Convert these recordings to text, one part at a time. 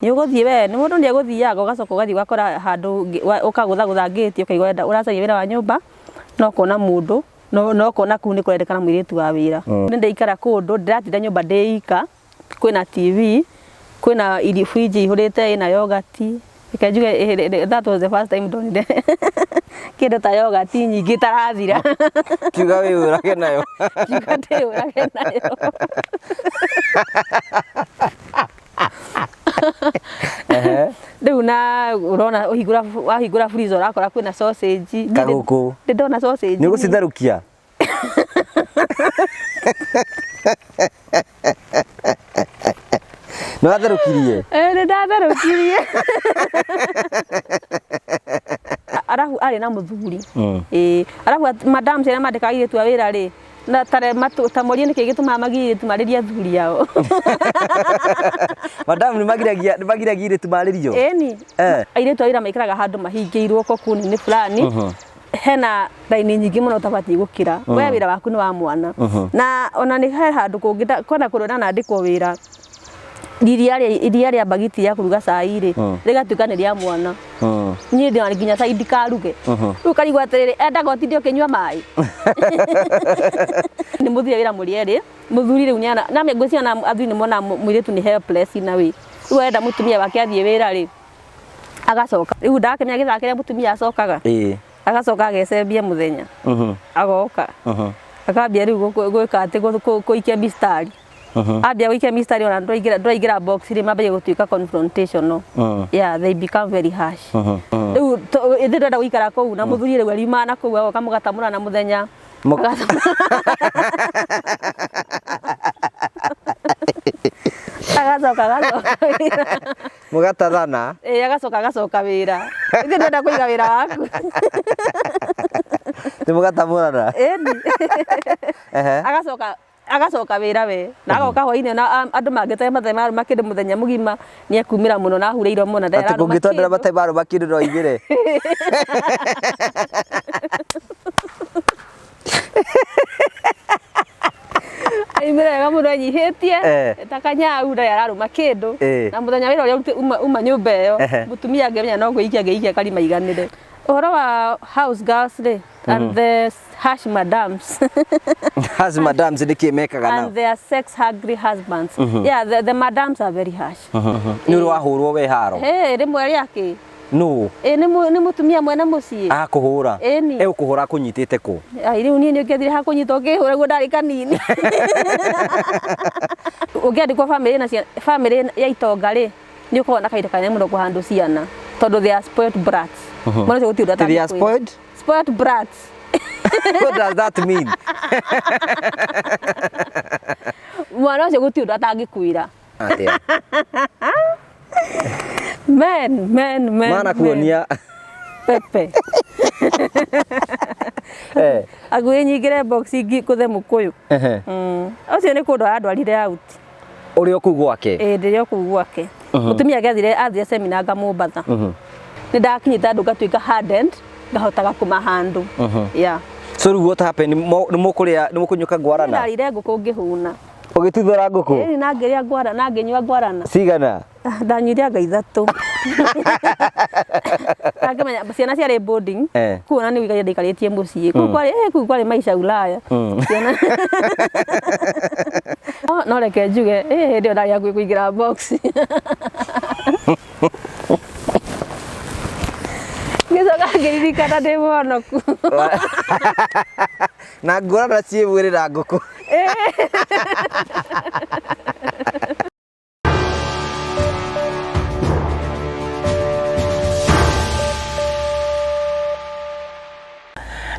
Ni uguthie we ni mundu ni eguthiaga ugacoka ugathie ugakora handu ukagutha gate ukaigwa uracaria wira wa nyumba no kona mundu no kona kuu ni kurendekana mwiritu wa wira ni ndeikara kundu ndiratinda nyumba ndeika kwina TV kwina fridge ihurite ina yogurt ikajuge that was the first time donide kindu ta yogurt nyingi tarathira kiuga we urage nayo kiuga te urage nayo Riu na urona wahingura freezer urakora kwina sausage kaguku ndona sausage ni gucitharukia no atharukirie ni ndatharukirie arafu ari na muthuri arafu madam cera mandika ire tu wira ri na tare tamorie ni kigituma magire tumariria thuri yao madam ni magiragia ire tumaririo ni aire tu wira maikaraga handu mahingiirwo kokuni ni fulani hena raini nyingi muno tabati gukira we wira waku ni wa mwana na ona ni handu kungita kona kurona na ndiko wira iria ria bagiti ya kuruga cai ri rigatuika ni ria mwana ni ndi nginya cai ndikaruge riu karigwa atiriri enda gotindi ukinywa mai ni muthia wira murieri muthuri riu nyana na ngwiciana na athuri ni mona mwiritu ni helpless na we riu enda mutumia wake athie wira ri agacoka riu ndakemya githakire mutumia acokaga agacoka agecembia muthenya agoka akambia riu gwika ati kuikia bistari abia wikia mistari ona ndwaigira box ri mabaye gutuika confrontation no yeah they become very harsh riu ithira nda guikara kou na muthuri riu arima na kou agoka mugatamura na muthenya agacoka mugatathana agacoka wira ithira nda kuiga wira waku ni mugatamurana agacoka wira we na agoka hoine na andu mangite mathema makinde muthenya mugima ni akumira muno na hureiro muno ndera ati kungitondera mathema makinde ro igire aimira ga muno nyihitie takanya ura yararuma kindu na muthenya wira uria uma nyumba iyo mutumia ngemenya no gwikia kalima iganire uhoro wa house girls ri and the harsh madams ni kimekaga na and their sex hungry husbands yeah the madams are very harsh ni uri wahurwo we haro rimwe riake no ni mutumia mwena mucii akuhura ukuhura kunyitite ku riu ni ngethire ha kunyita ukihura guo ndari kanini ungiandikwo family ya itonga ri ni ukona kaita kanene muno kuhandu ciana tondu they are spoiled brats mwana cio gutiura they are spoiled brats what does that mean mwana cio gutiura atangikuira atia men mana kuonia pepe agwe nyingire box ingi kuthe mukuyu ucio ni kundu andwarire out uri oku gwake ndirio ku gwake mutumia gathire athie seminar Gamumbatha ni ndakinyita ndu gatuika hardened ngahotaga kuma handu yeah so what happened ni mukunyuka ngwarana ndarire nguku ngihuna ugituthora nguku na ngeria ngwara na ngenywa ngwarana cigana ndanyuria nga 3 akimenya ciana ciari boarding kuona ni wigaia ndikaritie mucii ku kwari maisha Ulaya ciana no reke njuge ndio ndaria kuingira box ngicoka ngiririkana ndi muhonoku na ngorana ciĩwĩrĩra ngũkũ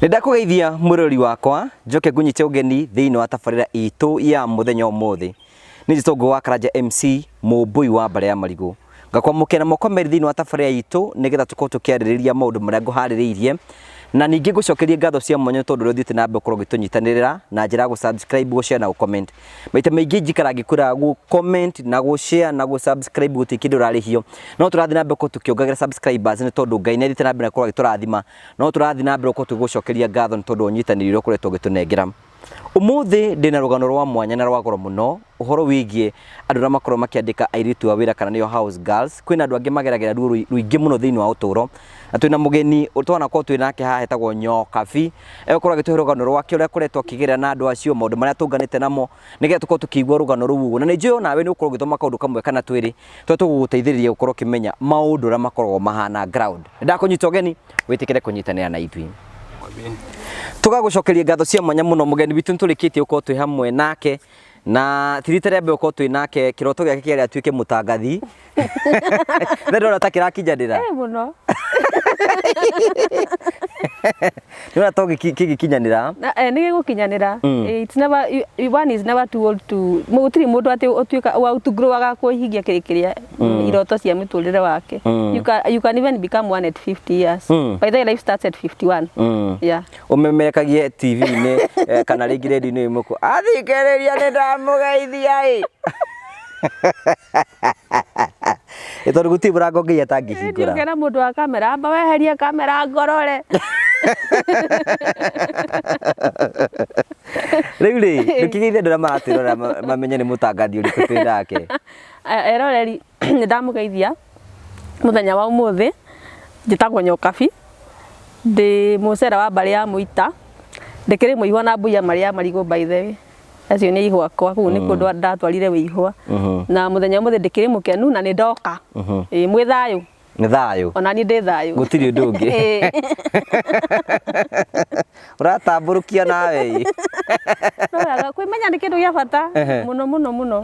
Nĩndakũgeithia mũrori wakwa njoke ngunyite ũgeni thĩinĩ wa tabarĩra itũ ya mũthenya ũmũthĩ nĩ Gitongo wa Karanja MC mũmbui wa Mbare ya Marigũ ngakwamũkĩra moko merĩ thĩinĩ wa tabarĩra itũ nĩgetha tũkorwo tũkĩarĩrĩria maũndũ marĩa ngũharĩrĩirie na ningĩ ngũcokeria ngatho cia mwanya tondũ rĩu thiĩte na mbere ũkorwo ũgĩtũnyitanĩrĩra na njĩra ya gũ-subscribe, gũ-share na gũ-comment. Maita maingĩ njikara ngĩkwĩra gũ-comment na gũ-share na gũ-subscribe gũtirĩ kĩndũ ũrarĩhio no tũrathiĩ na mbere ũkorwo tũkĩongagĩra subscribers nĩ tondũ Ngai nĩathiĩte na mbere gũkorwo agĩtũrathima no tũrathiĩ na mbere ũkorwo tũgĩgũcokeria ngatho nĩ tondũ ũnyitanĩri ũrĩa ũkoretwo ũgĩtũnengera. umuthi ndina rugano rwa mwanya na rwa goro muno uhoro wigie andu ra makoro makiandika airitu wa wira kana niyo house girls kwina andu angi mageragera ruingi muno thiini wa uturo na twina mugeni utwana ko twinake haha etagwo Nyokabi ekorwo agituhe rugano rwake uria kuretwo kigerera na andu acio maundu maria tunganite namo nige tuko tukigwa rugano ruo na nijo nawe ni ukorwo githoma kaundu kamwe kana twiri tuguguteithiriria ukorwo kimenya maundu ra makorwo mahana ground ndakunyita ugeni witikire kunyitanira na ithui tugagucokeria ngatho cia mwanya muno mugeni bitu nturikitie uko twi hamwe nake na tirita rebe uko twi nake kiroto giake kiaria atuike mutangathi ndora takirakinyanira muno nona togi kigikinyanira ni gigukinyanira it's never one is never too old to mutiri mundu ati utuika wa to grow aga kuhigia kirikiria iroto cia muturire wake you can even become one at 50 years by the life starts at 51 yeah umemekagie TV ni kana ringi redio ni muko athikereria ni ndamugeithia ito guti burago ngia tangihingura ngena mundu wa kamera amba weherie kamera ngorore Rĩu ndukigeithia ndora matirora mamenye ni mutangathi uriku twi nake eroreri ndamugeithia muthenya wa umuthi njitagwo Nyokabi ndi mucera wa bari ya Muita ndikiri muihwa na mbuya maria marigo by the way acio ni ihwa kwa ku ni kundu ndatwarire wihwa na muthenya umuthi ndikiri mukenu na ni ndoka mwithayo ni thayo ona ni ndi thayo gutiri undu ungi uratamburukia nawe no kwimenya ni kindu gia bata muno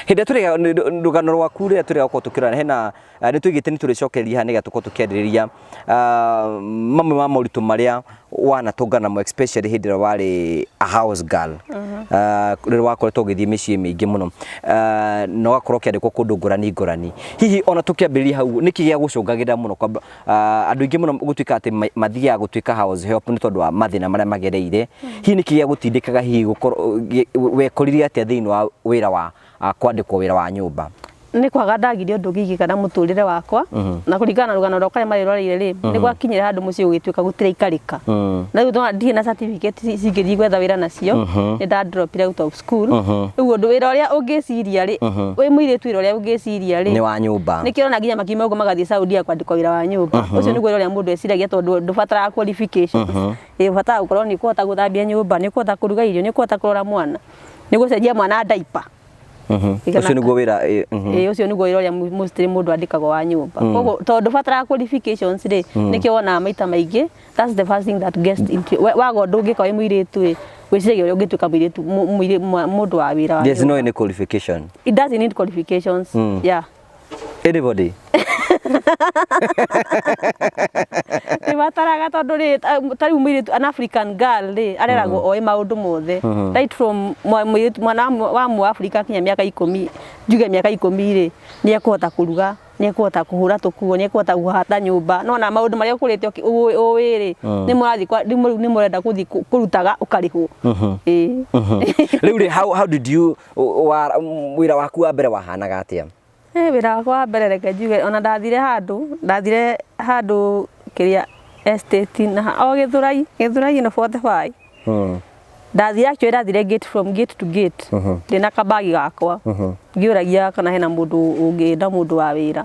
hinde turiga rugano rwaku ria turiga ko tukirana hena ni twigite ni turicokeria niga tuko tukiendiriria mamwe ma mauritu maria wana tungana mo especially hinde wari a house girl rero wakoretwo githie micii mingi muno no gakorwo kiandikwo kundu ngurani hihi ona tukiambiriria hau niki gia gucungagira muno kwa andu ingi muno gutuika ati mathiaga gutuika house help ni tondu wa mathina maria magereire hihi niki gia gutindikaga hihi gukorwo wekoririe atia thiini wa wira wa kwandikwo wira wa nyumba ni kwaga ndagirio undu gigi kana muturire wakwa na kuringana rugano rwakwa mari roreire ri ni gwakinyira handu muci ugituika gutira ikarika na riu ndi na certificate cingiri gwetha wira nacio ni nda dropire out of school riu undu wira uria ungiciria ri wi muiritu wira uria ungiciria ri ni wa nyumba ni kirona nginya makima ugo magathie Saudi kwandikwa wira wa nyumba ucio ni gwira uria mundu eciragia tondu ndubatara qualifications batara gukorwo ni kuhota guthambia nyumba ni kuhota kuruga irio ni kuhota kurora mwana ni gucenjia mwana diaper ucio niguo wira ucio niguo wira uria mostly mundu andikagwo wa nyumba koguo tondu batara qualifications ri nikio wona maita maingi that's the first thing that gets into wago ndungika wi muiritu ri wiciragia uria ungituika muiritu mundu wa wira there's no any qualification it doesn't need qualifications yeah anybody bataraga tondu ri tariu muiritu an African girl ri areragwo oi maundu mothe right from mwana wa mu Africa kinya miaka 10 njuge miaka 10 ri ni ekuhota kuruga ni ekuhota kuhura tukuo ni ekuhota guhata nyumba no na maundu maria ukurite uwi ri ni murathi ni murenda kuthi kurutaga ukarihwo riu how did you wira waku wa mbere wahanaga atia wira wakwa mbere reke njuge ona ndathire handu kiria estate na o Githurai no 45 ndathire gate from gate to gate ndina kabagi gakwa ngiuragia kana hena mundu ungienda mundu wa wira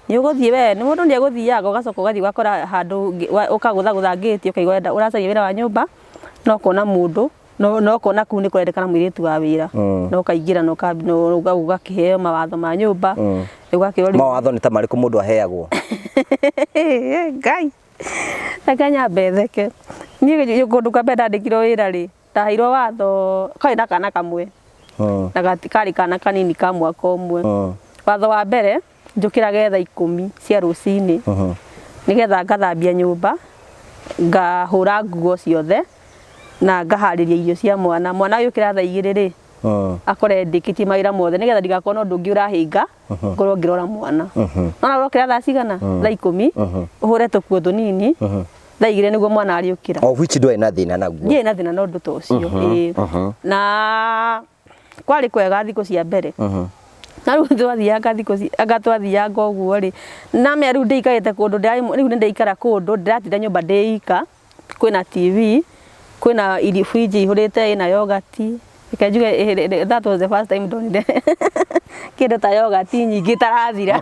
ni uguthie we ni mundu ni eguthiaga ugacoka ugathie gwakora handu ukagutha gate ukaigwa uracaria wira wa nyumba no kona mundu no kona ku ni kurendekana mwiritu wa wira no kaingira no ugakiheo mawatho ma nyumba ugakirori mawatho ni ta mariku mundu aheagwo ngai akanya betheke ni kundu kwa benda ndikiro wira ri ndaheirwo watho kai na kana kamwe na gatikari kana kanini ka mwaka umwe watho wa mbere njukira getha 10 cia rucini nigetha ngathambia nyumba ngahura nguo ciothe na ngahariria irio cia mwana yukira thaa 2 ri akore ndikitie mawira mothe nigetha ndigakona undu ungi urahinga ngorwo ngirora mwana ona urokira thaa cigana thaa 10 uhure tukuo tunini thaa 2 niguo mwana ariukira of which do ina thina naguo ndiye na thina no ndu tocio na kwari kwega thiku cia mbere na riu twathiaga thiku agatwathiaga uguo ri na me riu ndikarite kundu riu ndeikara kundu ndiratinda nyumba ndeika kwina TV kwina ili fridge ihurite ina yogurt ikajuga that was the first time donire kindu ta yogurt nyingi tarathira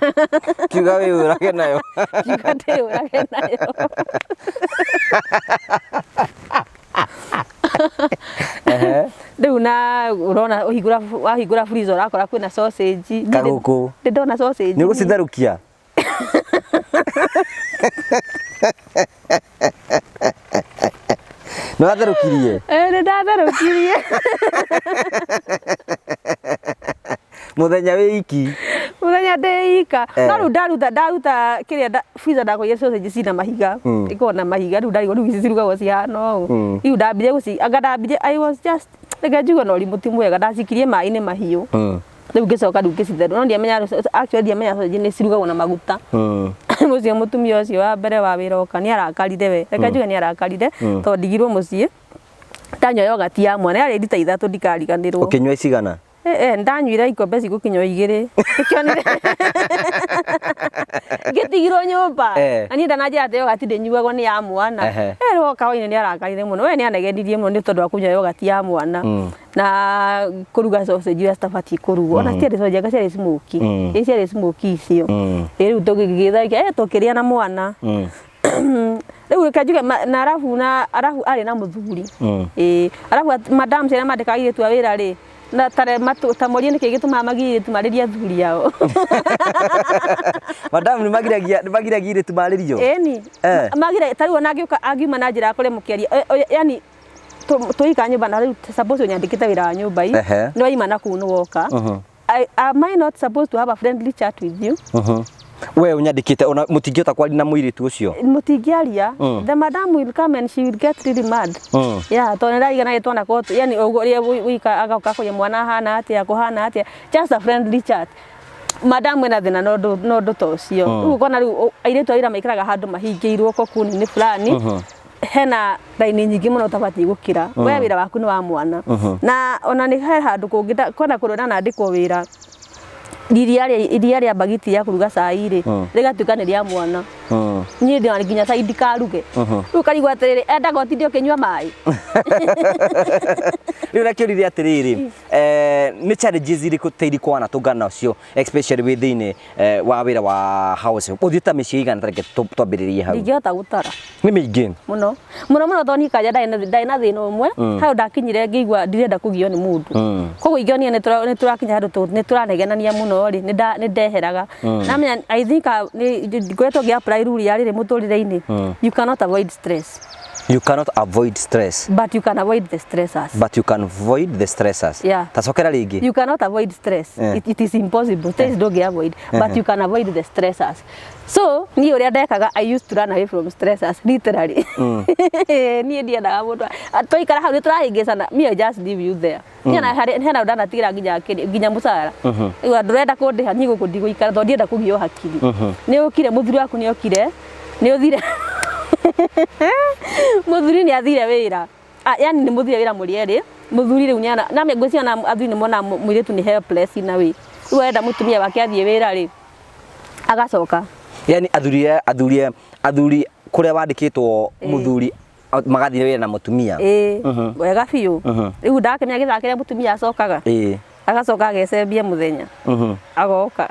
kiuga we urage nayo kiuga te urage nayo riu na urona wahingura freezer urakora kwina sausage kaguku ndona sausage ni gucitharukia no atharukirie ni ndatharukirie muthenya wiki muthenya ndeika no riu ndaruta kiria freezer ndakoire sausage cina mahiga ikona mahiga riu ndarigwo riu ici cirugagwo cihana ũũ riu ndambire I was just ngejuga no rimuti mwega ndacikirie mai-inĩ mahiũ riu ngicoka riu ngicitherũ no ndiamenya actually ndiamenya sausage nĩ cirugagwo na maguta mucio mutumia ucio wa mbere wa wĩra oka nĩ arakarire we reke njuge nĩ arakarire tondũ ndigirwo mũciĩ ndanyua yogurt ya mwana yarĩ lita 3 ndikariganĩrwo ũkĩnyua cigana ndanyuire ikombe cigũkinya 2 ikionire ngitigirwo nyũmba na niĩ ndananjĩra atĩ yogurt ndĩnyuagwo nĩ ya mwana rĩu oka hwainĩ nĩ arakarire mũno we nĩ anegenirie mũno nĩ tondũ wa kũnyua yogurt ya mwana na kũruga sausage iria citabatiĩ kũrugwo ona ciarĩ sausage anga ciarĩ smoky ciarĩ smoky icio rĩu tũgĩgĩtharia tũkĩrĩa na mwana rĩu reke njuge na arabu arĩ na mũthuri arabu madam ciana mandĩkaga airĩtu a wĩra rĩ na ta morie nĩkĩ gĩtũmaga magirĩtu marĩrie athuri ao madam nĩ magiragia airĩtu marĩrio ĩni magira tarĩu ona angiuma na njĩra ya kũremũkĩaria yani tũika nyũmba na rĩu suppose nyandĩkĩte wĩra wa nyũmba ii nĩ waima na kũu nĩ woka am I not supposed to have a friendly chat with you we unyandĩkĩte ona mũtingĩhota kwaria na mũirĩtu ũcio mũtingĩaria the madam will come and she will get really mad yeah tondũ nĩraigana gĩtwana kotu yani ũrĩa wĩika agoka kũrĩa mwana hana atĩa kũhana atĩa just a friendly chat madam ena thina no ndũ ta ũcio rĩu ũkona rĩu airĩtu a wĩra maikaraga handũ mahingĩirwo kokuni-inĩ fulani hena raini nyingĩ mũno ũtabatiĩ gũkĩra we wĩra waku nĩ wa mwana na ona nĩ he handũ kũngĩ kona kũrĩa nandĩkwo wĩra iria rĩa bagiti ya kũruga cai rĩ rĩgatuĩka nĩ rĩa mwana niĩ ndĩ nginya cai ndikaruge rĩu karigwo atĩrĩrĩ endaga ũtinde ũkĩnyua maĩ rĩu nakĩũrire atĩrĩrĩ nĩ challenges irĩkũ ta irĩ kwana tũngana nacio especially within wa wĩra wa house ũthiĩte mĩciĩ igana tareke twambĩrĩrie hau ndingĩhota gũtara nĩ mĩingĩ mũno tondũ niĩ kanja ndarĩ na thĩna ũmwe hau ndakinyire ngĩigua ndirenda kũgio nĩ mũndũ koguo ingĩonire nĩ tũrakinya handũ nĩ tũranegenania mũno rĩ nĩ ndeheraga namenya I think ngoretwo ngĩ-apply rule ya rĩrĩ mũtũrĩre-inĩ you cannot avoid stress. You cannot avoid stress. But you can avoid the stressors. But you can avoid the stressors. Yeah. Tacokera rĩngĩ. You cannot avoid stress. It is impossible. Stress don't avoid. But you can avoid the stressors. So, niĩ ũrĩa ndekaga I used to run away from stressors literally. Niĩ ndiendaga mũndũ. Twaikara hau nĩ tũrahĩngĩcana. Me I just leave you there. Hena ndanatigĩra nginya mũcara. Rĩu ndũrenda kũndĩha niĩ gũkũ ndigũikara tondũ ndienda kũgio hakiri. Nĩ ũkire mũthuri waku nĩ okire. Nĩ ũthire muthuri ni athire wira yani ni muthire wira mũrĩerĩ muthuri rĩu nĩ na ngwĩciria athuri nĩ mona mũirĩtu nĩ helpless na we rĩu enda mũtumia wake athiĩ wĩra rĩ agacoka yani athuri kũrĩa wandĩkĩtwo muthuri magathire wĩra na mũtumia wega biũ rĩu ndakemia gĩthakĩrĩa mũtumia acokaga agacoka agecembia mũthenya agoka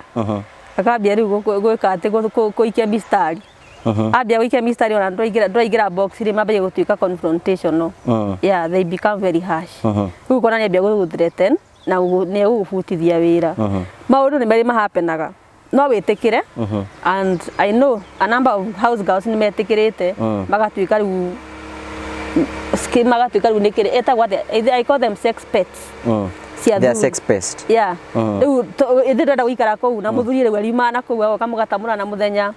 akambia rĩu gwĩka atĩ gũikia mistari ambia gũikia mistari ona ndũraingĩra box rĩ mambia gũtuĩka confrontational yeah they become very harsh rĩu kona nĩ ambia gũthreaten na nĩ gũgũbutithia wĩra maũndũ nĩ marĩ mahapenaga no wĩtĩkĩre and I know a number of house girls nĩ metĩkĩrĩte magatuĩka rĩu nĩ kĩrĩ etagwo atĩa I call them sex pets they are sex pets yeah rĩu ithĩ ndĩrenda gũikara kũu na mũthuri rĩu ariuma na kũu agoka mũgatamũra na mũthenya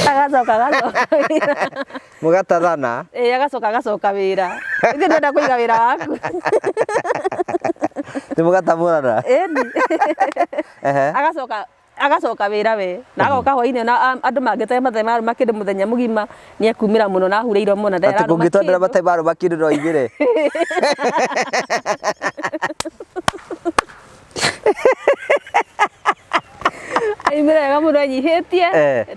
agacoka mũgatathana agacoka wĩra ithĩ ndĩrenda kũiga wĩra waku nĩ mũgatamũrana agacoka wĩra we na agoka hwainĩ na andũ mangĩte mathema makĩndĩ mũthenya mũgima nĩ ekumĩra mũno na ahurĩirwo mũno atĩ kũngĩtondera mataimarũ makĩndĩ no igĩre aimĩra wega mundu anyihitie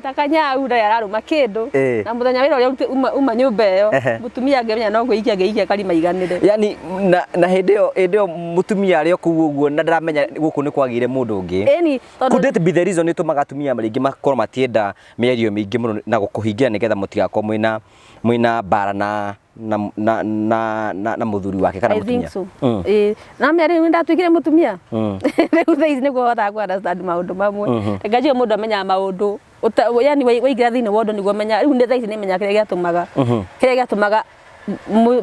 takanyau nda yararuma kindu na muthenya wira uria uma nyumba iyo mutumia angemenya no ngeikia kalima iganire yani na hindeo mutumia ari okuo uguo na ndaramenya guku ni kwagire mundu ungi could it be the reason itumaga atumia maringi makorwo matienda mĩario mĩingĩ muno na gukuhingia nigetha mutigakorwo mwina bara na muthuri wake kana mutumia na mĩario nĩ ndatwikire mutumia rĩu thaa ici nĩguo hotaga ku understand maũndũ mamwe ngajia mũndũ amenya maũndũ yani waingĩra thĩinĩ wa ũndũ nĩguo menya rĩu thaa ici nĩ menya kĩrĩa gĩatũmaga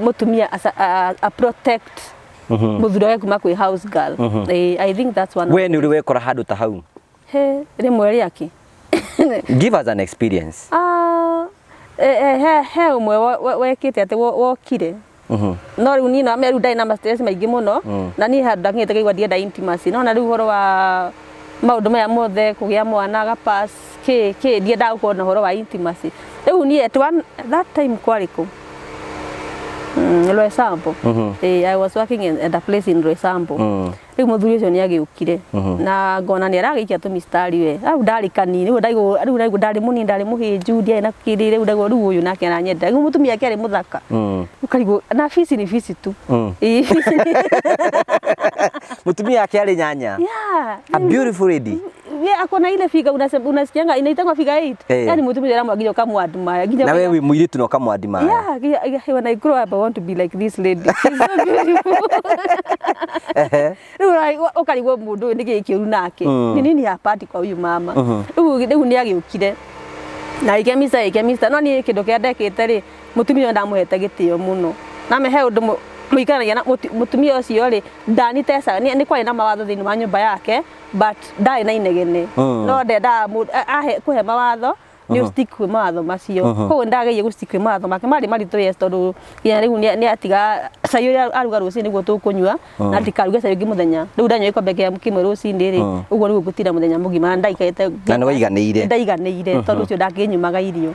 mutumia a protect muthuri wake kuma kwĩ house girl I think that's one. We nĩ ũrĩ wekora handũ ta hau rĩmwe rĩake give us an experience he umwe wekite ati wokire no riu ni na meru ndai na stress maingi muno na ni handu ndakite kaigwa ndienda intimacy no na riu horo wa maundu maya mothe kugia mwana ga pass ke ndienda gukona horo wa intimacy riu ni at that time kwariku Roysambu I was working at a place in Roysambu riu muthuri ucio ni agiukire na ngona ni aragikia tu mistari we au ndari kanini riu ndari munini ndari muhinju ndiye na kiri riu uyu nake aranyenda riu mutumia yake ari muthaka ukarigo na fisi ni fisi tu mutumia yake ari nyanya a beautiful lady akona ile figa unasikianga inaitangwa figa 8 yani mutumia aramwagiria kama admire na wewe muiritu no kama admire when I grow up I want to be like this lady she's so beautiful ukarigo mundu ni gikiuru nake ni nini hapati kwa huyu mama riu ni agiukire na ikemisa no ni kindu kia ndekite ri mutumia ndamuhete gitio muno na mehe undu muikaranagia na mutumia ucio ri ndanitesa ni kwari na mawatho thiini wa nyumba yake but ndai na inegene no ndenda ahe kuhe mawatho ni stick kwi mawatho macio koguo ndageire gu stick kwi mawatho make mari maritu yes tondu ya riu ni atiga cai uria aruga ruci niguo tukunyua na ndikaruga cai ungi muthenya riu ndanyua ikombe kia kimwe rucini ri uguo niguo gutira muthenya mugima ndaikaite na ni ndaiganeire tondu ucio ndakinyumaga irio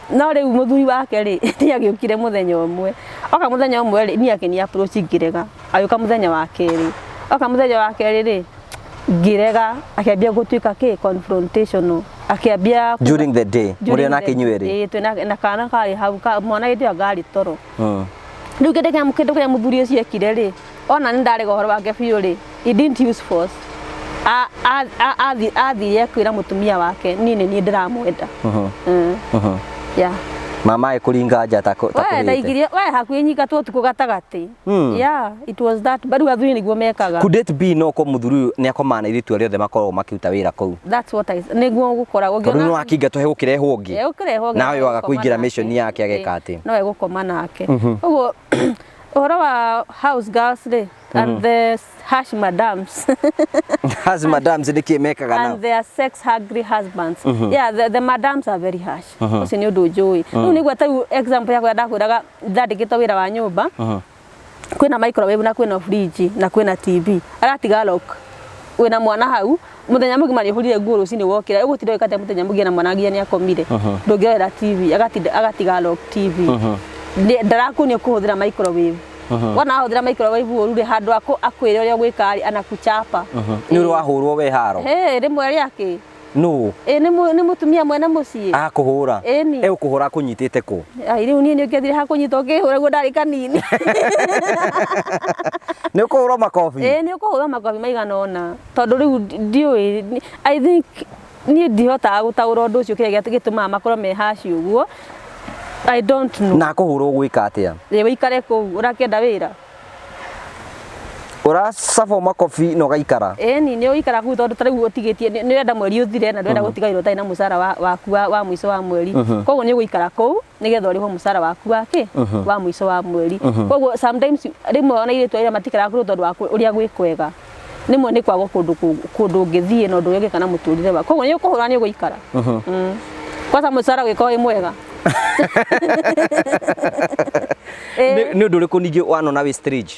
no riu muthuri wake ri ni agiukire muthenya umwe oka muthenya umwe ri ni akini approach ngirega ayuka muthenya wa keri oka muthenya wa keri ri ngirega akiambia gutuika confrontational akiambia during the day muri na kinyweri na kana kari hau mwana indi agari toro riu kedeka mukendo kia muthuri ucio ekire ri ona ni ndari gohoro wake biu ri he didn't use force athire kwira mutumia wake ni ndiramwenda yeah mama ekuringa nja we ndaigirie we hakuhi nyika tu tuko gatagati yeah it was that bado athuri niguo mekaga could it be no ko muthuri ni akomana iritu riothe makorwo makiuta wira kou that's what I niguo gukoragwo ngiona no akinga to he gukirehwo ungi nawe waga kuingira mission yake ageka ati no egukoma nake uguo uhoro wa house girls ri and the harsh madams ni kimekaga and their sex hungry husbands yeah the madams are very harsh ucio ni undu njui riu niguo ta example yakwa ndakwiraga ndandikitwo wira wa nyumba kwina microwave na kwina fridge na kwina TV aratiga lock wina mwana hau muthenya mugima ni hurire nguo rucini wokira ugutira ikate muthenya mugia na mwana ngia ni akomire ndungirera TV agatiga lock TV ndarakunio kuhuthira microwave wana ahuthira microwave urure handu akwire uria gwika anakuchapa ni uri wahurwo we haro rimwe riake no ni mutumia mwena mucii akuhura ukuhura kunyitite ku riu ni ngethire hakunyita ukihura guo ndari kanini ni ukuhura makofi ni ukuhura makofi maigana ona tondu riu ndiui I think ni ndihota gutaura undu ucio kiria gituma makorwo me hashi uguo I don't know na kuhurwo gwika atia wikare ku urakenda wira urasafo makofi no gaikara ni uikara ku tondu tariu utigitie ni wenda mweri uthire na ndwenda gutigairwo tai na musara waku wa mwiso wa mweri koguo ni guikara ku nigetha uriho musara waku wake wa mwiso wa mweri koguo sometimes rimwe ona ile twaira matikara ku tondu waku uria gwikwega nimwe ni kwago kundu ngithie no ndu kana muturire wa koguo ni ukuhura ni guikara kwanza musara wiko wi mwega ni undu uriku ningi wanona wi stage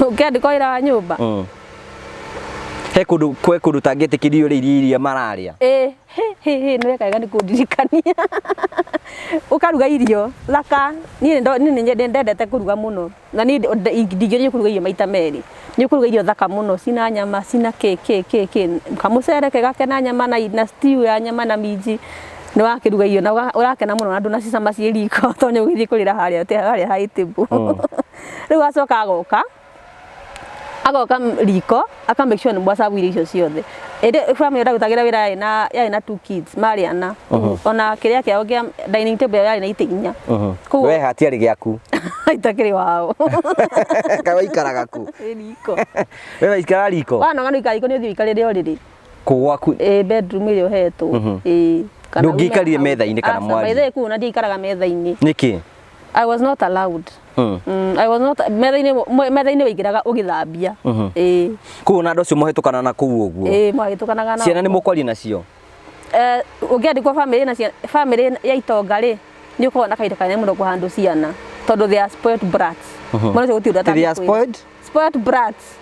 ukendiko ira nyumba he kundu tangitikirio ri iria mararia ni wekaga ni kundirikania ukaruga irio thaka ni ndendete kuruga muno na ni ndingirie kuruga irio maita meri Nĩ kũruga irio thaka mũno cina nyama cina kamucere kega na nyama na stew ya nyama na minji nĩ wakĩruga irio na ũrakena mũno na andũ na cicama ciĩ riko tonye ũgĩthiĩ kũrĩra harĩa high table rĩu acoka agoka riko aka make sure nĩ mwacabu irio ciothe family ndagutagira wĩra yarĩ na 2 kids marĩ ana ona kĩrĩa kĩao kĩa dining table yarĩ na itĩ 4 we hatiarĩ gĩaku itakĩrĩ wao kawa ikaraga ku riko we waikara riko wanoga no ikariko nĩ ũthiĩ ikarĩre ũrĩrĩ kũ gwaku bedroom ĩrĩa ũhetwo ndũngĩikarire metha-inĩ kana mwari maithe kuu na ndiikaraga metha-inĩ nĩkĩ I was not allowed I was not metha-inĩ waingĩraga ũgĩthambia kũu na andũ acio mũhetũkana na kũu ũguo mwahĩtũkanaga na ciana nĩ mũkwaria nacio ũngĩandĩkwo family ya itonga rĩ nĩ ũkoragwo na kahinda kanene mũno kũhandũ ciana tondũ they are spoiled brats mũno ũcio gũtirĩ ũndũ they are spoiled brats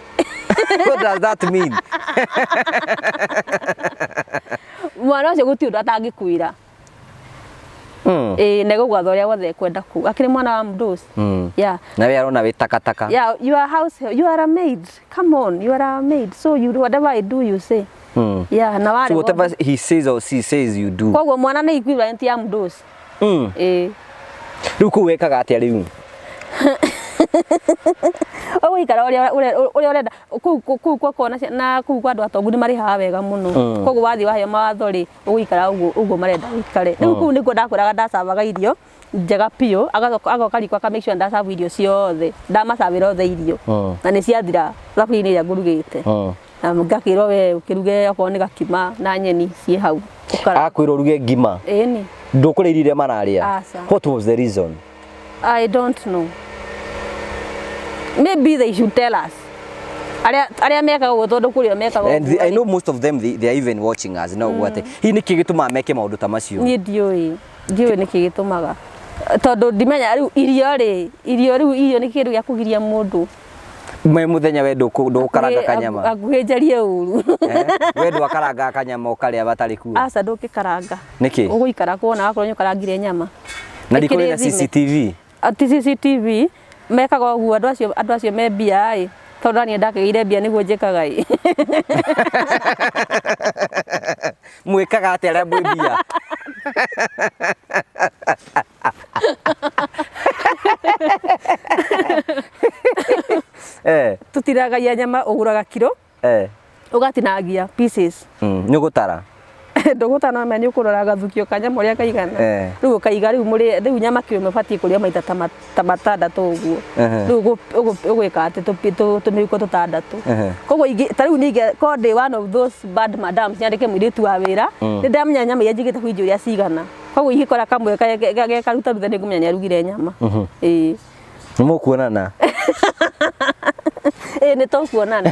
what does that mean mwana ũcio gũtirĩ ũndũ atangĩkwĩra nego gwatha ũrĩa wothe kwenda kuu akĩrĩ mwana wa mdosi na we arona wĩ takataka you are house you are a maid come on you are a maid so you whatever I do you say na wale so whatever he says or she says you do koguo mwana nĩ equivalent ya mdosi rĩu kũu wekaga atĩa rĩu ũgũikara ũrĩa ũrenda kũu kwakona na kũu kwa andũ atongu nĩ marĩhaga wega mũno koguo wathiĩ waheo mawatho rĩ ũgũikara ũguo marenda ũikare rĩu kũu nĩkuo ndakwĩraga ndacavaga irio njega piũ agoka riko aka make sure ndacabu irio ciothe ndamacabĩra othe irio na nĩ ciathira thaburia-inĩ ĩrĩa ngũrugĩte na ngakĩrwo we ũkĩruge okorwo nĩ gakima na nyeni ciĩ hau akwĩra ũruge ngima ĩni ndũkũrĩirire mararĩa what was the reason I don't know maybe they should tell us aria mekaga ũguo tondũ kũrĩa mekaga ũguo and I know most of them they are even watching us no gwate hihi nĩkĩ gĩtũmaga meke maũndũ ta macio niĩ ndiũĩ nĩkĩ gĩtũmaga tondũ ndimenya rĩu irio nĩ kĩndũ gĩa kũgiria mũndũ me muthenya we ndũkaranga kanyama akuhĩnjarie ũru we ndwakaranga kanyama ũkarĩa batarĩ kuo aca ndũngĩkaranga nĩkĩ ũgũikara kuona wakorwo nĩ ũkarangire nyama na ndikũrĩ na CCTV ati CCTV mekaga ũguo andũ acio me mbia ĩ tondũ niĩ ndakĩgĩire mbia nĩguo njĩkaga ĩ mwĩkaga atĩa arĩa mwĩ mbia tutiragagia nyama ũgũraga kilo ũgatinangia pieces nĩ ũgũtara ndũgũtana na nĩ ũkũrora gathukio kanyama ũrĩa kaigana rĩu ũkaiga rĩu nyama kilo mabatiĩ kũrĩa maita ta matandatũ ũguo rĩu ũgwĩka atĩ tũmĩhuko tũtandatũ koguo ta rĩu ningĩ ko one of those bad madams nyandĩke mũirĩtu wa wĩra nĩ ndamenya nyama iria njigĩte hũinji ũrĩa cigana koguo ingĩkora kamwe gekaruta rutha nĩ ngũmenya nĩ arugire nyama nĩ mũkuonana nĩ tũkuonana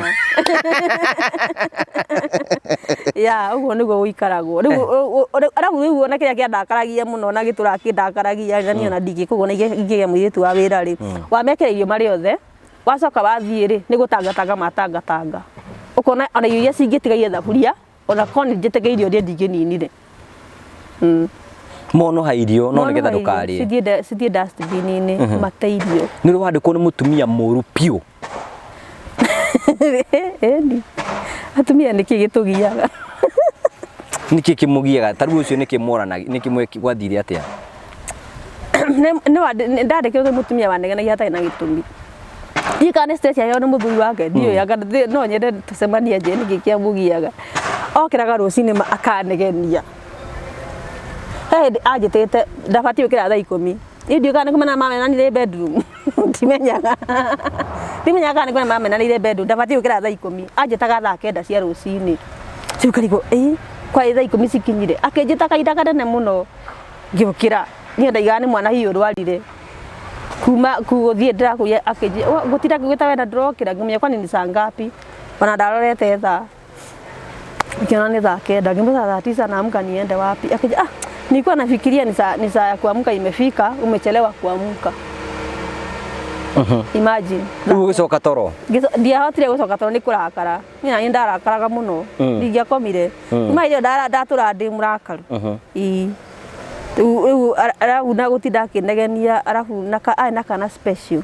ũguo nĩguo gũikaragwo rĩu ona kĩrĩa kĩandakaragia mũno na gĩtũraga kĩndakaragia na niĩ ona ndingĩ koguo na ingĩgĩa mũirĩtu wa wĩra rĩ wamekĩra irio marĩ othe wacoka wathiĩ rĩ nĩ gũtangatanga matangatanga ũkona ona irio iria cingĩtigaire thaburia ona korwo nĩ njĩtĩkĩire irio rĩ ndingĩninire mono ha irio no nĩgetha ndũkarĩe cithiĩ dustbin-inĩ mate irio nĩ wandĩkwo nĩ mũtumia mũru piũ atumia nĩkĩ gĩtũgiaga nĩkĩ kĩmũgiaga ta rĩu ũcio nĩkĩ gwathire atĩa ndandĩkĩrwo mũtumia wanegenagia hatarĩ na gĩtũmi kana nĩ stress yaheo nĩ mũthuri wake ndiũĩ no nyende tũcemanie nje nĩkĩ kĩamũgiaga okĩraga rũcinĩ akanegenia anjĩtĩte ndabatiĩ gũkĩra thaa 10 ndiũĩ kana nĩ kũmena mamenanire bedroom ndimenyaga kana nĩ kũmena mamenanire bedroom ndabatiĩ gũkĩra thaa 10 anjĩtaga thaa 9 cia rũcinĩ rĩu karigwo kwa thaa 10 cikinyire akĩnjĩta kahinda kanene mũno ngĩũkĩra niĩ ndaigaga nĩ mwana hihi ũrwarire kuma gũthiĩ ndĩrakũria akĩnjĩ gũtinda ngĩgwĩta wenda ndĩrokĩra ngĩmenya kwani nĩ saa ngapi ona ndarorete thaa nikiona ni saa 9 ngimwambia saa 9 naamka niende wapi akija nilikuwa nafikiria ni saa ya kuamka imefika umechelewa kuamka imagine ugicoka toro ndia hotire gucoka toro ni kurakara mina ndarakaraga muno ndingiakomire kuma ile ndatura ndi murakaru arabu na gutinda kinegenia arabu na kana special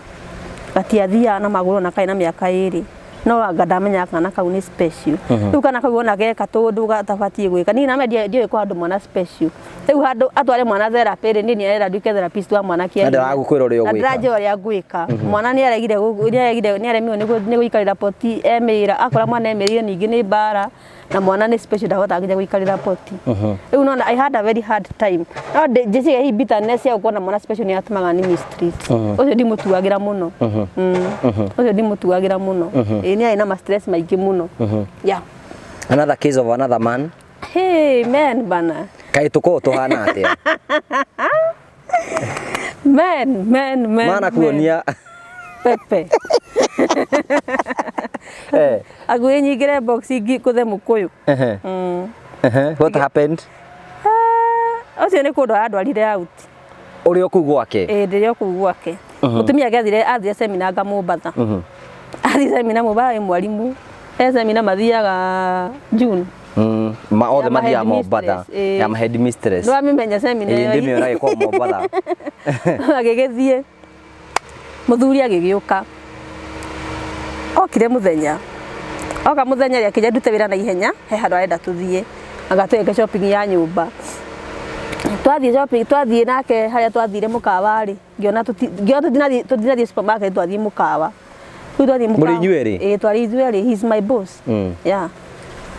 gatiathia na maguru na kaina miaka iri no anga ndamenya kana kau ni special riu kana kau ona geka tundu gatabatie gwika ni na media ndio kwa andu mwana special riu handu atware mwana therapy ni ni era nduke therapist wa mwana kia ndio agukwira uri ogwika ndaje uri gwika mwana ni aregire ni aremio ni guikarira poti emira akora mwana emirire ningi ni bara na mwana ni special ndahota nginya guikarira poti riu no I had a very hard time no jessica hi bitterness ya ukona mwana special ni atumaga ni street ucio ndimutuagira muno ucio ndimutuagira muno ni aina ma stress maingi muno yeah. Another case of another man. Hey man bana Kai tuko tuhana atia man mana kuonia pepe agwe nyigire box igi kuthe mukuyu what happened ocio ni kundu andwarire out uri oku gwake ndirio ku gwake mutumia athire seminar nga Mombasa athire seminar Mombasa mwalimu seminar mathiaga June ma othe mathia Mombasa ya ma headmistress no amemenya seminar ndimi ora iko Mombasa agigithie muthuri agigiuka okire muthenya oka muthenya ria kija ndute wira na ihenya he handu arenda tuthie agatweka shopping ya nyumba twathie shopping twathie nake haria twathire mukawari ngiona tutinathie supermarket twathie mukawa twathie mukawa muri nyueri twari nyueri he's my boss yeah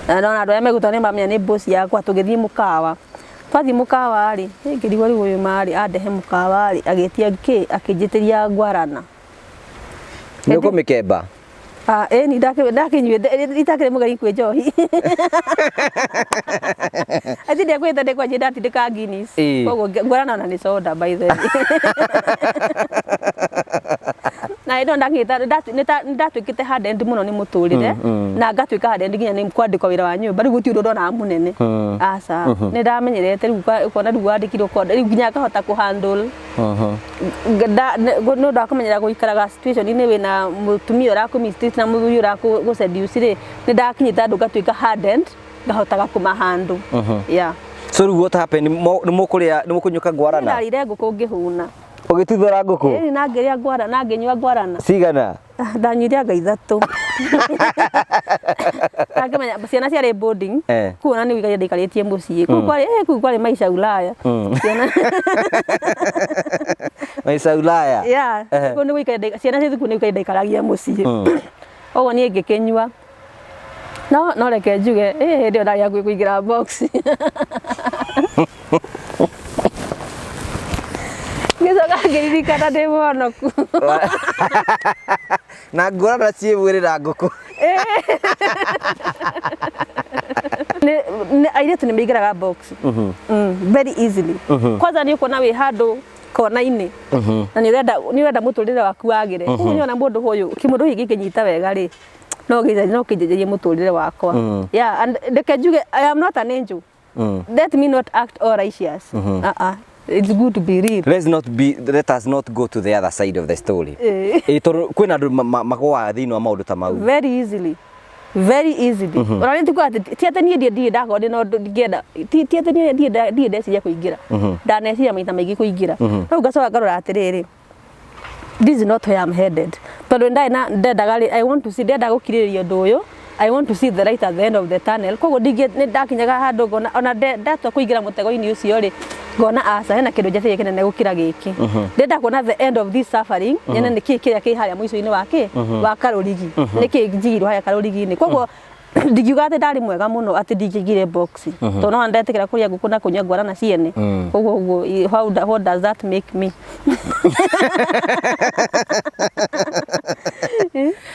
na ndo yamegutane mamya ni boss yakwa tugithie mukawa twathie mukawa ri ngirigwa riu uyu mari andehe mukawa ri agetia akijitiria ngwarana niko mikemba ni ndakinywe itakire mugari kwe njohi atinde kwita ndekwa njenda atindika Guinness koguo ngwarana na ni soda by the way na ndo ndakita ndatwikite hardened muno ni muturire na ngatwika hardened nginya ni kwandikwa wira wa nyumba riu guti undu ndona munene asa ni ndamenyerete riu ukona riu wandikirwo koda riu nginya kahota ku handle no ndakumenyera guikaraga situation ni wina mutumia urakumi street na muthuri uraku seduce ri ni ndakinyita andu ngatwika hardened ngahotaga kuma handle yeah. So what happened ni mukunyuka ngwarana ndarire nguku ngihuna ugituthora nguku na ngeria ngwarana ngenywa ngwarana cigana ndanyire anga ithatu akamenya ciana ciarĩ boarding kuona ni wikaire ndikaritie mucii ku kwari maisha Ulaya maisha Ulaya yeah ku ni wikaire ciana cithi ku ni wikaire ndikaragia mucii ogo ni ngikinywa no reke njuge ndio ndaria kuingira box ngicoka ngiririkana ndi muhonoku na ngorana ciĩwĩrĩra ngũkũ airĩtu nĩ maingĩraga box very easily kwanza nĩ ũkuona wĩ handũ kona-inĩ na nĩ ũrenda mũtũrĩre waku wagĩre koguo nĩona mũndũ ũyũ kĩmũndũ gĩkĩ kĩnyita wega rĩ no kĩnjĩjĩrie mũtũrĩre wakwa yeah and ndeke njuge I am not an angel let me not act all righteous it's good to be real. Let us not go to the other side of the story. Kwina andu magwa thiini wa maundu ta mau. Very easily. Ona nti kwa tiatenie ndie ndakode no ngienda tiatenie ndie ndeciria kuingira. Ndaneciria maita maingi kuingira. No ngacoka ngarora atiriri. This is not where I'm headed. Tondu ndendaga I want to see ndenda gukirĩrĩria undu uyu. I want to see the light at the end of the tunnel. Koguo ndakinyaga handu ngona ona ndatwa kuingira mutego-ini ucio ri ngona asa hena kindu njete kinene gukira giki ndenda kuona the end of this suffering nyene niki kiria ki haria mwico-ini wake wa karurigi niki njigirwo haria karurigi-ini koguo ndigiuga ati ndari mwega muno ati ndingigire box to no ndetikira kuria nguku na kunywa ngwarana ciene koguo how does that make me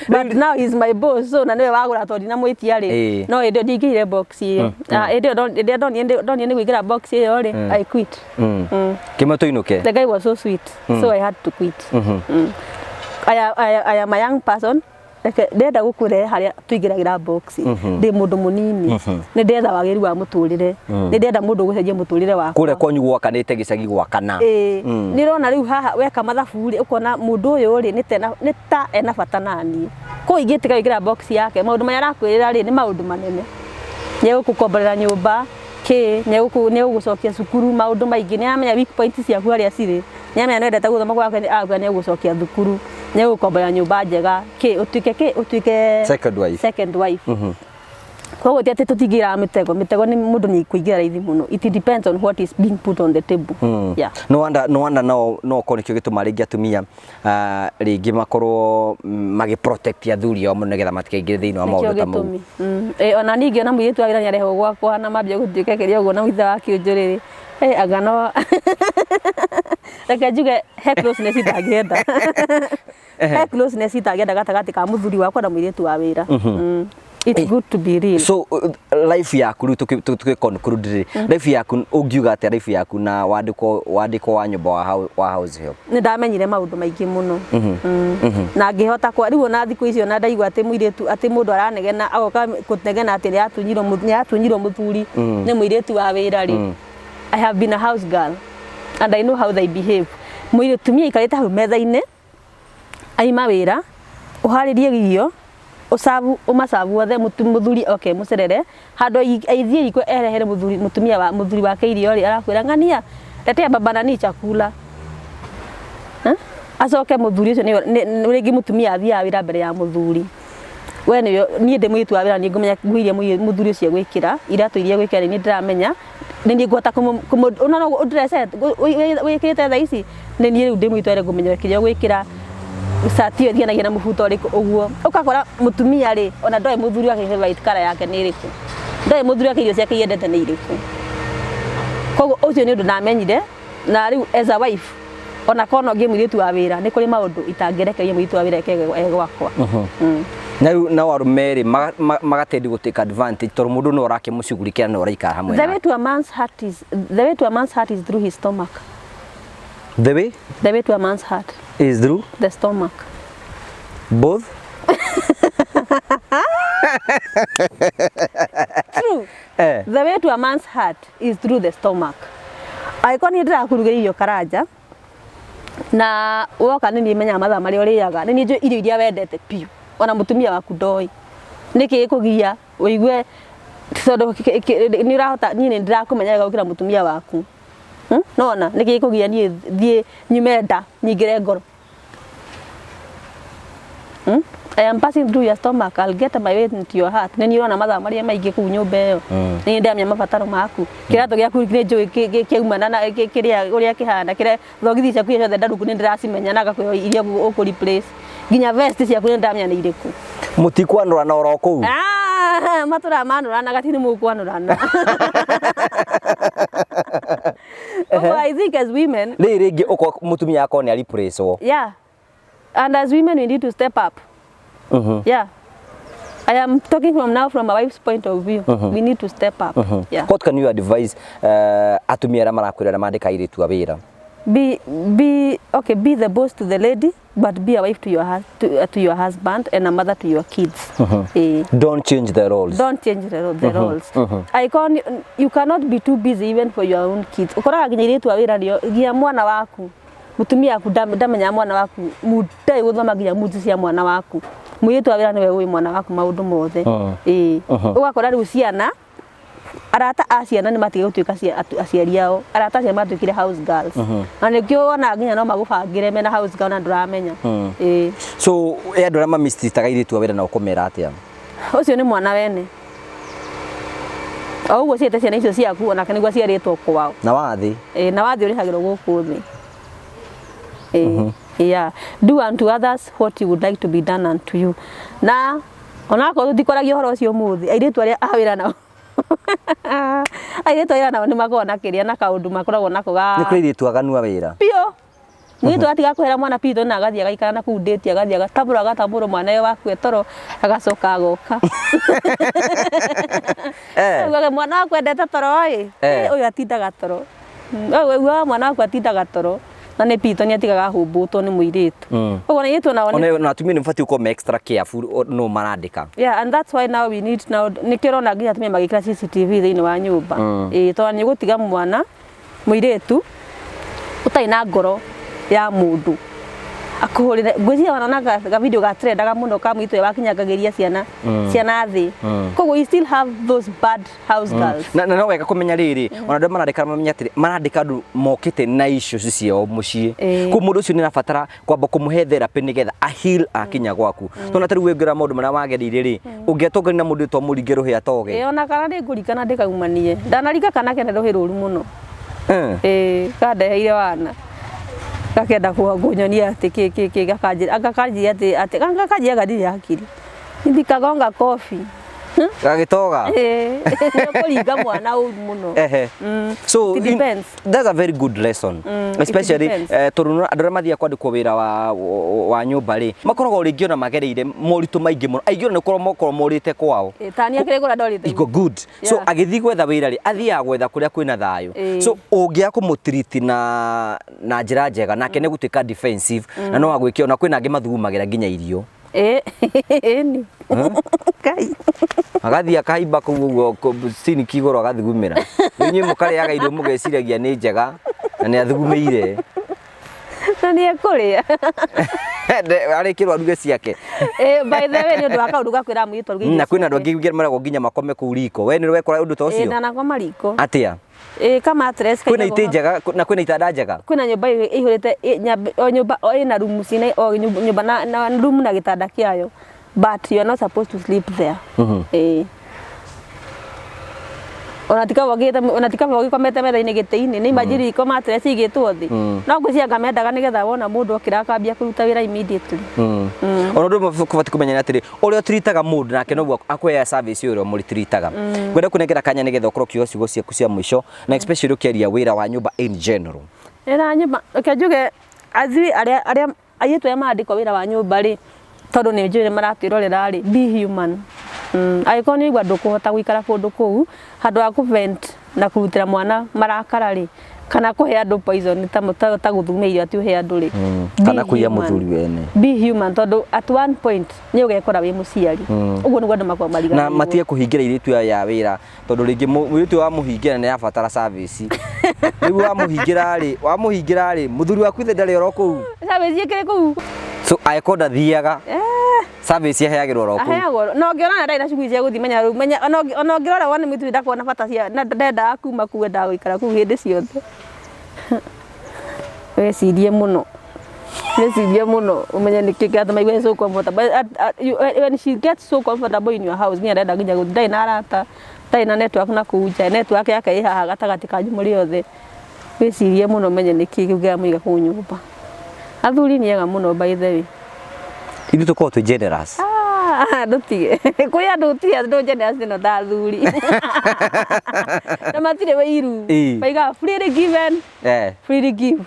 but now he's my boss so na niwe wagura to ndina mwitia ri no ndio ndingigire box iyo ndio don't ni kuigira box iyo ri I quit kimato inuke the guy was so sweet so I had to quit I am a young person ndenda gukure haria tuigiragira box ndi mundu munini ni ndenda wagiru wa muturire ni ndenda mundu gucenjia muturire wakwa kure kwanyu gwakanite gicagi gwakana ni rona riu haha weka mathabu ri ukona mundu uyu ri ni ta ena bata nani ko ingitika igira box yake maundu maya arakwirira ri ni maundu manene nyegukukomborera nyumba nyegugucokia cukuru maundu maingi ni amenya weak points ciaku haria ciri ni amenya ndenda guthoma gwake ni agucokia thukuru nĩ gũkombora nyũmba njega ũtuĩke second wife koguo ati tũtingĩra mĩtego nĩ mũndũ nĩ kũingĩra raithi mũno. It depends on what is being put on the table. Yeah. No wonder no ko nikio gituma ringi atumia ringi makorwo magi protect athuri ao mũno nigetha matikaingĩre thĩinĩ wa maũndũ ta mau. Ona ningĩ ona mũirĩtu wa wĩra nĩ arehwo gwakwa na mambia gũtuĩka kĩrĩa ũguo na mũithe wa kĩũnjũrĩrĩ anga no reke njuge he closeness itangĩenda he closeness itangĩenda gatagatĩ ka mũthuri wakwa na mũirĩtu wa wĩra. It's good to be real. So life yaku riu tuki conclude life yaku ungiuga ati life yaku na wandiko wa nyumba wa house help ni ndamenyire maundu maingi muno na ngihota kwa riu na thiku icio na ndaigua ati muiritu ati mundu aranegena agoka kutegena ati yatunyirwo muthuri ni muiritu wa wira ri. I have been a house girl and I know how they behave. Muiritu tumia ikarite hau metha-ini aima wira uharirie gio usavu umasavu othe muthuri okay mucerere hando aithie iko erehere muthuri wake irio ri arakwira ngania letea baba nani chakula acoke muthuri ucio ni ringi mutumia athia wira mbere ya muthuri we ni ndi mwitu wa wira ni ngumenya nguirie muthuri ucio gwikira iratu iria gwikira ni ndiramenya ni ngota ona udresse wikirite tha ici ni ni ndi mwitu wa ngumenya kiria gwikira sati yo thianagia na mubuto ri uguo ukakora mutumia ri ona ndoe muthuri wake favorite color yake ni iriku ndoe muthuri wake irio ciake yendete ni iriku koguo ucio ni undu namenyire na riu as a wife ona kono ngi mwiritu wa wira ni kuri maundu itangerekeria mwiritu wa wira eke gwakwa na warume ri magatendi gutake advantage tor mundu no rake mucugurikira no raikara hamwe the way to a man's heart is through his stomach. The way to a man's heart is through the stomach. Both? True. The way to a man's heart is through the stomach. Aiko ni ndira kurugerio karaja na woka ni menya matha mari oriaga ni njo irio iria wendete piu ona mutumia waku ndoi niki kugia uigue tondu ni urahota ni ndirakumenya gukira mutumia waku nona niki kugia ni thie nyumenda nyingire ngoro. I am passing through your stomach. I'll get my way into your heart. Nini rona matha maria maingi ku nyumba iyo ni ndamya mabataro maku kirato giaku ni njui kiumana na kiria uria kihana kire thogithi ciaku ciothe ndaruku ni ndiracimenya na gakuyo iria uku replace ginya vest ciaku ni ndamya ni iriku mutikwanura na oro ku matura manura na gatini mukwanurana. Oh, I think as women ringi uko mutumia yako ni replace. Yeah, and as women we need to step up. Yeah, I am talking from a wife's point of view. We need to step up. Yeah. What can you advise atumia marakwira mandika iritu wa wira? Be the boss to the lady, but be a wife to your husband and a mother to your kids. Don't change the roles. Don't change the roles. You cannot be too busy even for your own kids. Ukora ginyiritu wa wira ndio gia mwana waku mutumia aku ndamenya mwana waku mutai guthoma ginya mutu cia mwana waku muiritu wa wira niwe uyi mwana waku maundu mothe ugakora riu ciana arata aciana ni matige gutuika aciari ao arata aciana matukire house girls na nikio ona ginya no magubangire mena house girl na nduramenya so andura mamistitaga iritu wa wira na ukomera atia ucio ni mwana wene uguo ciete ciana icio ciaku ona kanigwa ciaritwo kwao na wathi na wathi urihagirwo guku thi. Yeah, do unto others what you would like to be done unto you. Na ona ko tutikoragia horo cio muthi airitu aria awira nao airitu aria nao ni magona kiria na kaundu makoragwo nako ga ni kwiritu aganua wira pio mwitu atiga kuhera mwana pito na agathia gaikara na ku date agathia gataburo mwana we waku etoro agacoka agoka uga mwana waku endete toro uyu atindaga toro uyu mwana waku atindaga toro na ne pito ni atigaga humbutwo ni muiritu ugo na yitu na ona atumia ni mfati uko extra careful no marandika. Yeah, and that's why now we need now nikirona nginya atumia magikira CCTV thiini wa nyumba to ni gutiga mwana muiritu utai na ngoro ya mundu akuhurire ngwiciria wana ga video ga trendaga muno ka mwito wakinyagagiria ciana ciana thi koguo you still have those bad house girls na no wega kumenya riri ona ndo marandika mamenya atiri marandika andu mokite na issues ciao mucii ku mundu ucio ni nabatara kwamba kumuhe therapy nigetha a heal akinya gwaku tona tari wegera mundu mara wagerire ri ungetongani na mundu to muringe ruhi atoge ona kana ndi ngurikana ndikaumanie ndanarika kana kene ruhi ruru muno kandeheire wana gakenda kunyonia ati gakakanjia ati gakakanjia gadiri akiri ndikagonga coffee gagitoga kuringa mwana uyu muno so that's a very good lesson especially turuna andora mathia kwandikwo wira wa nyumba ri makoragwo ringi ona magereire moritu maingi muno aigio ne korwo mokoro morite kwao tani akire gura dorite iko good so agithi gwetha wira ri athia gwetha kuria kwina thayo so ungia kumutreat na njira njega nake ne gutika defensive na no agwikio na kwina angi mathugumagera nginya irio ni kai agathi akaimba kuguo sini kigoro agathugumira ninyi mukariaga irio mugeciragia ni njega na ni athugumeire na ni akuria ari kirwa nduge ciake by the way ni undu wa kaundu gakwira mwito rugi na kwina andu angi maragwo nginya makome ku riko we ni wekora undu to ucio na kwa mariko atia kama address kwina ite njega na kwina itanda njega kwina nyumba ihurite nyumba ina room cine o nyumba na room na gitanda kiayo but you are not supposed to sleep there onatika wagikomete metha-ini giti-ini ni imagine iko mattress igitwo thi no ngwiciria ngamendaga nigetha wona mundu okira akambia kuruta wira immediately ona ndu kubati kumenya atiri uria tritaga mundu nake noguo akwea service uria muri tritaga gwenda kunengera kanya nigetha ukoro kiyo ciugo ciaku cia mwisho na especially ukiaria wira wa nyumba in general ina nyumba ukijuge azwi aria ayetu ya maandiko wira wa nyumba ri tondu ni njire maratwirorera ri be human aiko ni igwa ndukuhota guikara kundu kuu handu ha kuvent na kurutira mwana marakara ri kana kuhe andu poison ta guthumeirio ati uhe andu ri kana kuya muthuri wene be human tondu at one point ni ugekora wi muciari uguo ni gwandu makwa mariga na matie kuhingira iritu ya wira tondu ringi iritu wa muhingira ni abatara service riu wa muhingira ri muthuri waku ithe ndari oro kuu service ikire kuu so aikoda thiaga service yaheagirwo ro kuu aheagwo no ngiona ndai na shughuli cia guthimenya ru menya ono ngirora wone mwitu ndakuona bata cia na ndenda kuma kuwe ndaguikara ku hindi ciothe wecirie muno umenye niki kiatuma iwe so comfortable when she gets so comfortable in your house ni ndenda nginya guthai na arata ndai na network na kuja network yake ihaha gatagati kanyu muri othe wecirie muno menye niki kiugia muiga ku nyumba athuri ni ega muno by the way ithu tukorwo twi generous ndutige kwi andu ti andu generous no ndathuri na matire weiru baiga freely given freely give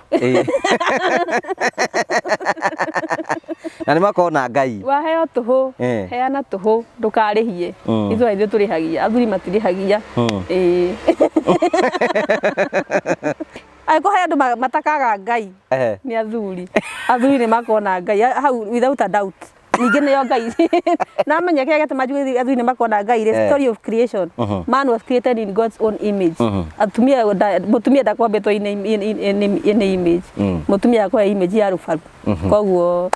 na ni makona ngai waheo tuhu heana tuhu ndukarihie ithu turihagia athuri matirihagia aiko handu matakaga ngai ni athuri ni makona ngai hau without a doubt ninge ne yo ngai na menya kia gete majugi athuri ni makona ngai the story of creation man was created in God's own image mutumia ndakwambetwo in image mutumia kwa image ya rufaru koguo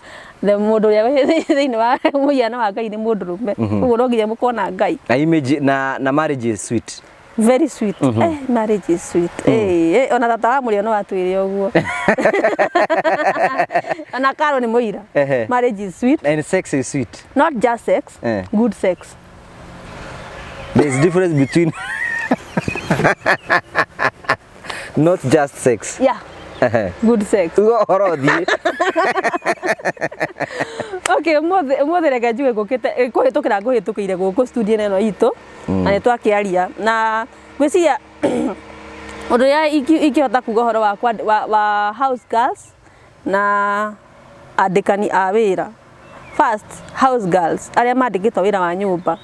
the mundu ya thini wa muiana wa ngai ni mundu rume koguo no nginya mukona ngai na image na marriage is sweet very sweet marriage is sweet ona tata wa muri no atwire oguo ana karo ni muira marriage is sweet and sex is sweet not just sex good sex there's difference between not just sex good sex horothi okay mothe rega njuge gukite kuhitukira nguhitukire guku studio eno itu na ni twakiaria na gwiciria undu ya ikihota kuga horo wa house girls na andikani a wira first house girls aria mandikitwo wira wa nyumba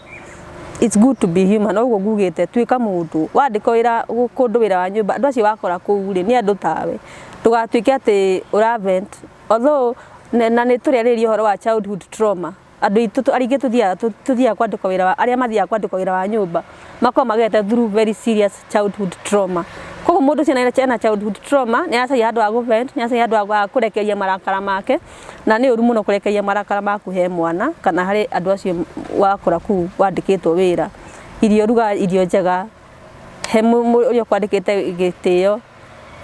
it's good to be human oguo ngugite twika mundu wandika wira kundu wira wa nyumba andu acio wakora kuu ri ni andu tawe tugatwike ati uravent although na ni turiariria horo wa childhood trauma andu itu aringi tuthia kwandika wira wa aria mathia kwandika wira wa nyumba makwa magete through very serious childhood trauma koguo mundu ciana ena childhood trauma ni acaria andu a vent ni acaria andu a kurekeria marakara make na ni uru muno kurekeria marakara maku he mwana kana hari andu acio wakora ku wandikitwo wira irio ruga irio njega he urio kwandikite gitio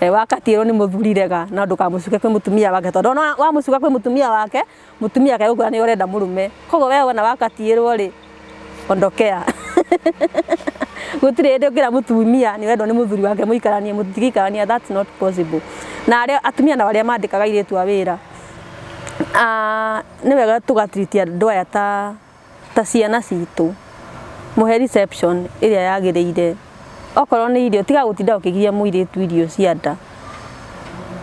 wakatirwo ni muthurirega na ndukamucuke kwi mutumia wake tondu wa mucuka kwi mutumia wake ugura ni urenda murume koguo wewe wana wakatirwo ri ondokea gutire ndio ngira mutumia ni wendo ni muthuri wake muikaranie mutigikarania that's not possible na aria atumia na aria mandikaga iretu a wira ni wega tugatreat andu aya ta ciana citu muhe reception iria yagireire okorwo ni irio tiga gutinda ukigiria muiretu irio cia nda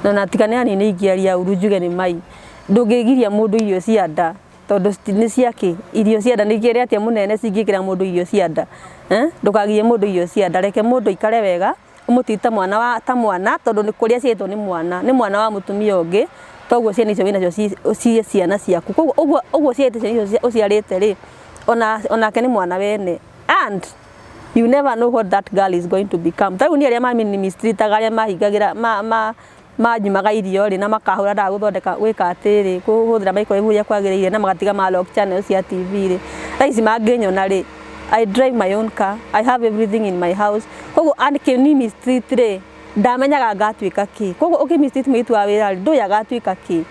na tiganani ni ingiaria urujuge ni mai ndungigiria mundu irio cia nda tondu ni ciake irio cia nda ni kire atia munene cingikira mundu irio cia nda ndukagie mundu irio cia nda reke mundu ikare wega umutita mwana wa ta mwana tondu ni kuria cietwo ni mwana wa mutumia ungi toguo ciana icio wina cio ciana ciaku koguo uguo ciete ciana icio uciarite ri onake ni mwana wene and you never know what that girl is going to become tau ni aria mistreataga aria mahingagira majumaga irio ri na makahura nda guthondeka gwika atiri kuhuthira microwave ya kwagiriire na magatiga ma lock channel cia TV ri thaisi manginyona ri I drive my own car I have everything in my house koguo anike ni mistreat ri ndamenyaga ngatwika ki koguo mistreat mwitu wa wira ri nduya gatwika ki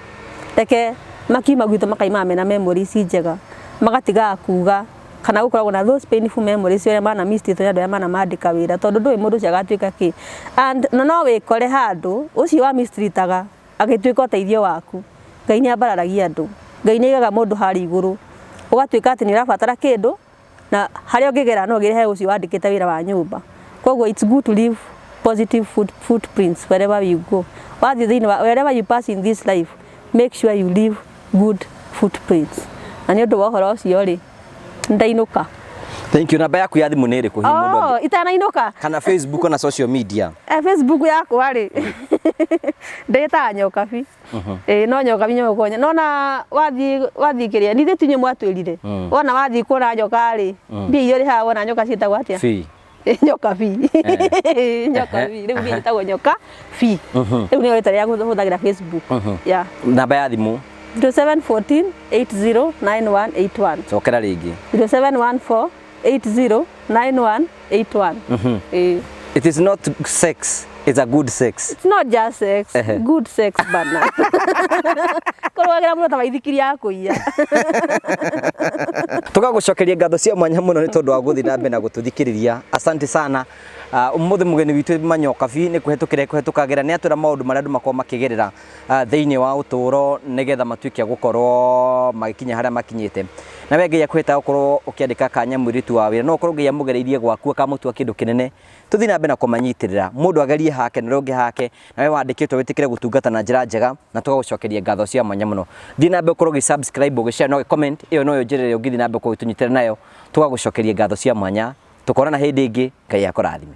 reke makima gwito makaima mena memories njega magatiga kuga kana gukoragwo na those painful memories where mana mistreat andu aya mana mandika wira tondu ndui mundu cia gatwika ki and no wikore handu ucio wa mistreataga agitwika uteithio waku Ngai ni abararagia andu Ngai ni igaga mundu hari iguru ugatwika ati ni urabatara kindu na haria ungigera no girehe ucio wandikite wira wa nyumba koguo it's good to leave positive footprints wherever you go wherever you pass in this life make sure you leave good footprints and ndu wa horo ucio ri ndainuka. Thank you. Namba yaku ya thimu ni iriku himu itanainuka kana Facebook na social media? Facebook yaku ari ndeta nyoka fi no nyoka binyo konya nona wathi kiria ni thitunye mwatwirire wona wathi kura nyoka ari bi iyo ri ha wona nyoka cietagwo atia fi nyoka fi nyoka fi riu bi itagwo nyoka fi riu ni reta yaku huthagira Facebook ya namba ya thimu 0714 809181 cokera ringi 0714 809181 It is not sex, it's a good sex. It's not just sex, good sex bana. Korwagira muno tabaithikiria akuia. Tugagucokeria ngatho cia mwanya muno ni tondu wa guthi na mbe na gututhikiriria. Asante sana. Umuthe mugeni witu Manyoka Fi ni kuhetukagera ni atwira maundu maria andu makwa makigerera thiini wa uturo nigetha matwike gukorwo magikinya haria makinyite na we Ngai akwita ukorwo ukiandika kanya mwiritu wa wira no ukorwo Ngai amugereirie gwaku akamutua kindu kinene tuthi na mbe na kumanyitirira mundu agerie hake na ronge hake na we wandikitwo witikire gutungata na njira njega na tugagucokeria ngatho cia mwanya muno thi na mbe ukorwo gi subscribe ugishare no comment iyo no yo njirire ungithi na mbe ko itunyitira nayo tugagucokeria ngatho cia mwanya tukorana hindi ingi Ngai akurathime.